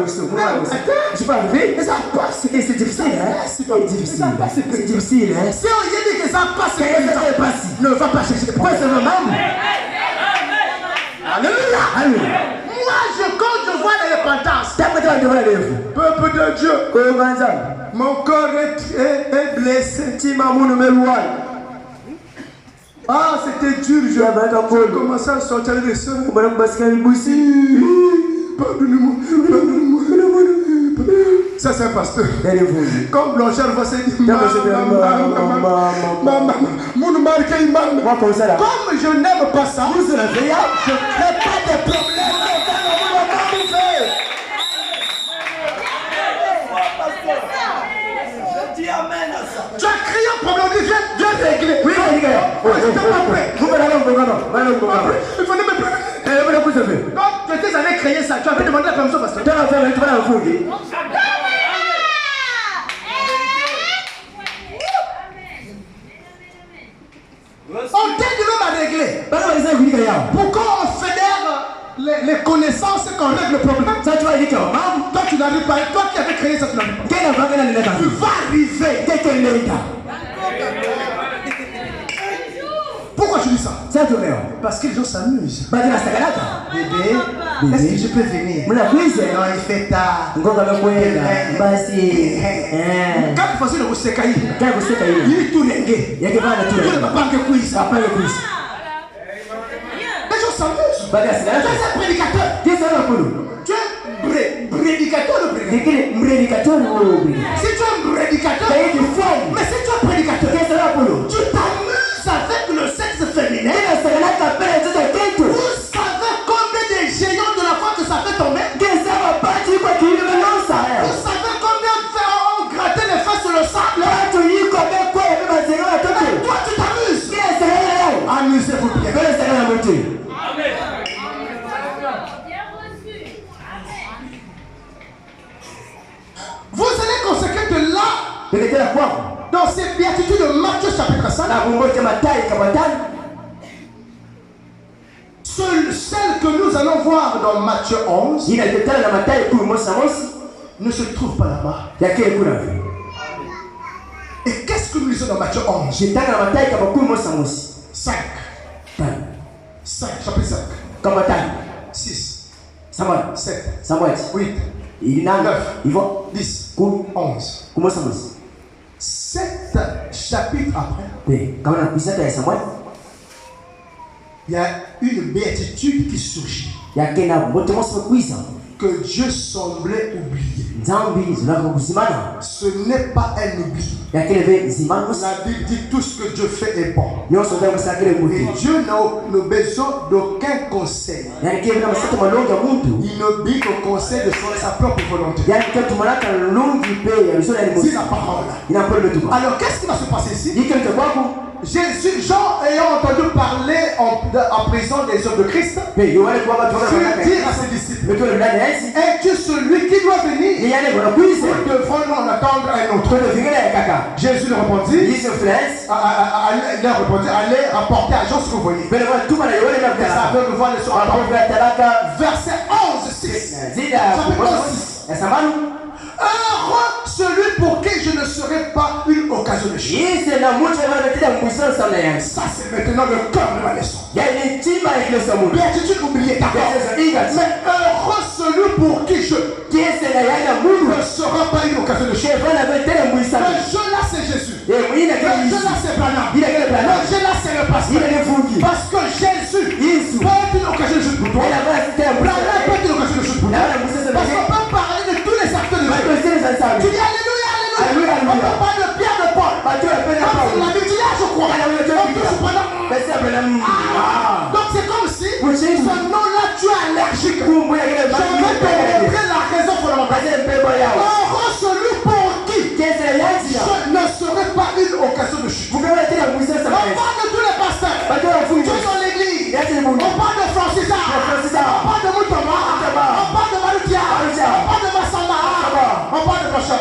Je suis pas arrivé. Ça passe. Et c'est difficile, hein? C'est difficile. C'est difficile, hein? Si on y dit que ça passe, ne va pas chercher. Pourquoi c'est maman? Alléluia. Alléluia. Moi, quand je vois la repentance, peuple de Dieu, mon corps est blessé. Ah, c'était dur, je commençais à sortir les soeurs. Pardonnez-moi. Ça, c'est un pasteur. Comme Blanchard va se dire, comme je n'aime pas ça, je ne crée pas de problème. Je dis amen à ça. Tu as crié un problème, Dieu réglé. Oui, je n'étais pas prêt. Il faut me prêter. Quand tu étais allé créer ça, tu avais demandé la permission parce que tu as fait un on t'aide même à régler. Pourquoi on fédère les connaissances qu'on règle le problème? Ça, tu vas dire que toi, tu n'arrives pas. Toi qui avais créé ça, tu n'arrives pas. Tu vas arriver. Pourquoi tu dis ça? Parce que les gens s'amusent. Bébé, est-ce que je peux venir? Non, il fait tard. Quand tu faisais le Osekai, il est tout lengué. Il ne va pas de quiz. Les gens s'amusent. Tu es un prédicateur. Tu es prédicateur ou prédicateur? Si tu es un prédicateur, mais si tu es un prédicateur, tu t'amuses avec le sexe féminin. Vous savez combien de géants de la foi que ça fait tomber? Vous savez combien de fois on gratté les fesses sur le sable? Et toi tu t'amuses. Amusez-vous bien. Vous allez conséquer de là, dans ces béatitudes de Matthieu chapitre 5, celle que nous allons voir dans Matthieu 11 ne se trouve pas là-bas. Et qu'est-ce que nous lisons dans Matthieu 11? 5. 5, chapitre 5. 6. 7. 8. 9. 10. 11. 7 chapitres après, il y a une béatitude qui surgit que Dieu semblait oublier. Ce n'est pas un oubli. La Bible dit tout ce que Dieu fait est bon. Et Dieu n'a besoin d'aucun conseil. Il n'obéit qu'au conseil de sa propre volonté. C'est la parole. Alors qu'est-ce qui va se passer ici? Jésus, Jean ayant entendu parler en prison des hommes de Christ, veut dire à ses disciples, es-tu celui qui doit venir? Nous devons en attendre un autre. Jésus lui répondit, allez rapporter à Jean ce que vous voyez. Verset 11, 6. Heureux celui pour qui je ne serai pas une occasion de chute. Ça c'est maintenant le cœur de ma leçon. Béatitude oubliée, d'accord. Mais heureux celui pour qui je ne sera pas une occasion de chute. Le je là c'est Jésus. Le je là c'est Branham. Le je là c'est le pasteur. Parce que Jésus peut être une occasion de chute pour toi. Branham peut être une occasion de chute pour toi. Parce qu'on peut parler de tous les acteurs de Dieu. Tu dis alléluia, alléluia. On peut parler de Pierre de Paul. Comme la Bible dit là, je crois. Donc c'est comme si ce nom-là tu es allergique. Je vais te montrer la raison fondamentale. Heureux celui pour qui je ne serai pas une occasion de chute. On parle de tous les pasteurs. Tu es dans l'église. On parle de Francis. On parle de Moutoma. On parle de Malukia. On parle de Massamba. On parle de Bachar.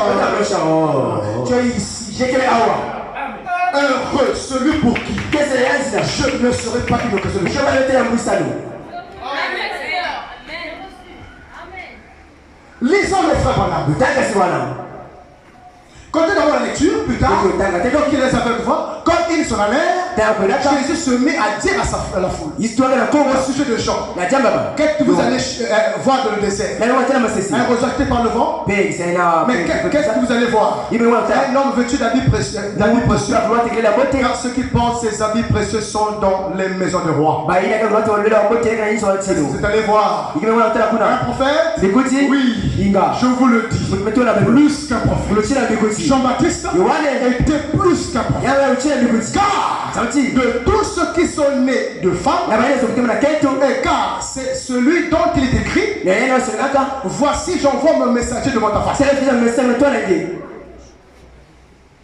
Tu es ici. Heureux celui pour qui je ne serai pas une occasion de chute. Lisons le frère Branham. Quand dans la lecture, plus tard, donc il les avait voir, quand ils sont allés, Jésus se met à dire à la foule au sujet de Jean. Qu'est-ce que vous allez voir dans le désert? Un roseau acté par le vent. Mais qu'est-ce que vous allez voir? Un homme vêtu d'habits précieux. Car ceux qui portent ces habits précieux sont dans les maisons de rois. Vous allez voir un prophète. Oui, je vous le dis, plus qu'un prophète. Jean-Baptiste était plus qu'un prophète. Car de tous ceux qui sont nés de femmes, et car c'est celui dont il est écrit, voici j'envoie mon messager devant ta face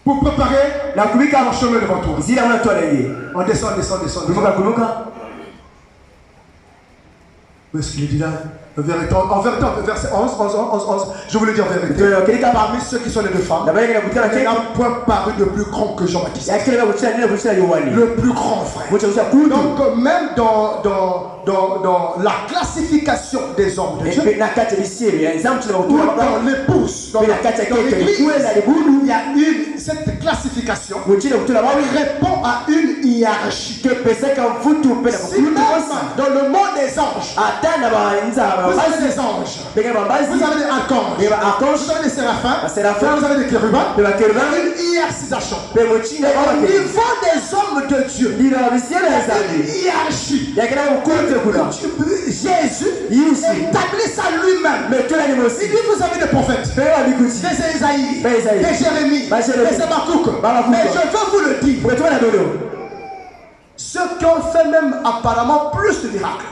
pour préparer mon chemin devant toi. On descend. Où est-ce qu'il est dit là? En vérité, verset 11, je vous le dis en vérité. Parmi ceux qui sont les deux femmes, il n'y a point paru de plus grand que Jean-Baptiste. Le plus grand, frère. Donc, même dans la classification des hommes de Dieu, ou dans l'épouse, dans l'église, il y a cette classification répond à une hiérarchie. Si même dans le monde des anges, vous avez des anges, vous avez des archanges, vous avez des séraphins, vous avez des chérubins, une hiérarchisation. Au niveau des hommes de Dieu, il y a une hiérarchie. Jésus établit ça lui-même. Il dit vous avez des prophètes, des Isaïe, des Jérémie, des Habakkuk. Mais je veux vous le dire, ceux qui ont fait même apparemment plus de miracles,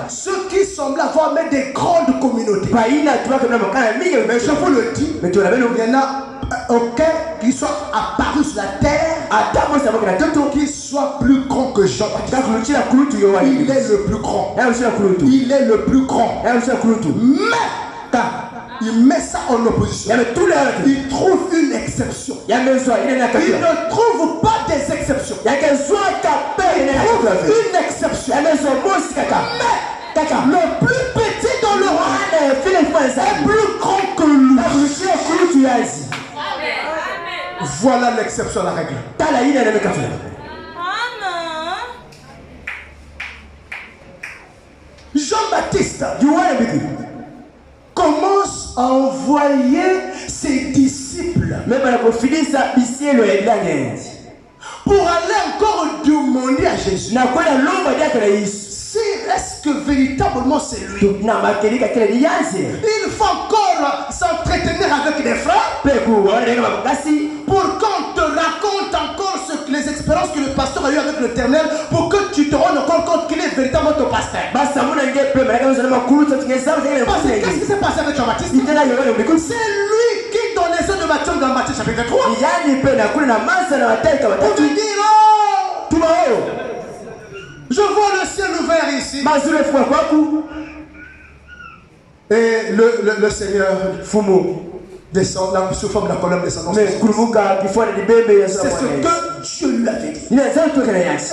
ceux qui semblent avoir même des grandes communautés, mais je vous le dis, il n'y en a aucun qui soit apparu sur la terre qui soit plus grand que Jean-Baptiste. Il est le plus grand. Il est le plus grand. Mais il met ça en opposition. Il trouve une exception. Il ne trouve pas des exceptions. Il trouve une exception. Mais le plus petit dans le roi est plus grand que lui. Voilà l'exception à la règle. Jean-Baptiste commence à envoyer ses disciples pour aller encore demander à Jésus si est-ce que véritablement c'est lui. Il faut encore s'entretenir avec des frères pour qu'on te raconte encore les expériences que le pasteur a eues avec l'Éternel, pour que tu te rendes encore compte qu'il est véritablement ton pasteur. Parce que qu'est-ce qui s'est passé avec Jean-Baptiste? C'est lui qui, dans les œuvres de Matthieu, dans Matthieu chapitre 3, pour te dire oh, je vois le ciel ouvert ici. Et le Seigneur descend là, sous forme de la colonne descendante. C'est ce que Dieu lui avait dit. Et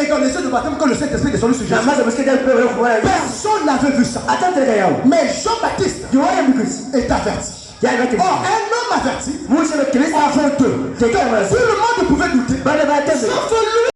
dans les œuvres de baptême, quand le Saint-Esprit descendu sur Jésus, personne n'avait vu ça. Mais Jean-Baptiste est averti. Or, un homme averti, avant eux, tout le monde pouvait douter, sauf lui.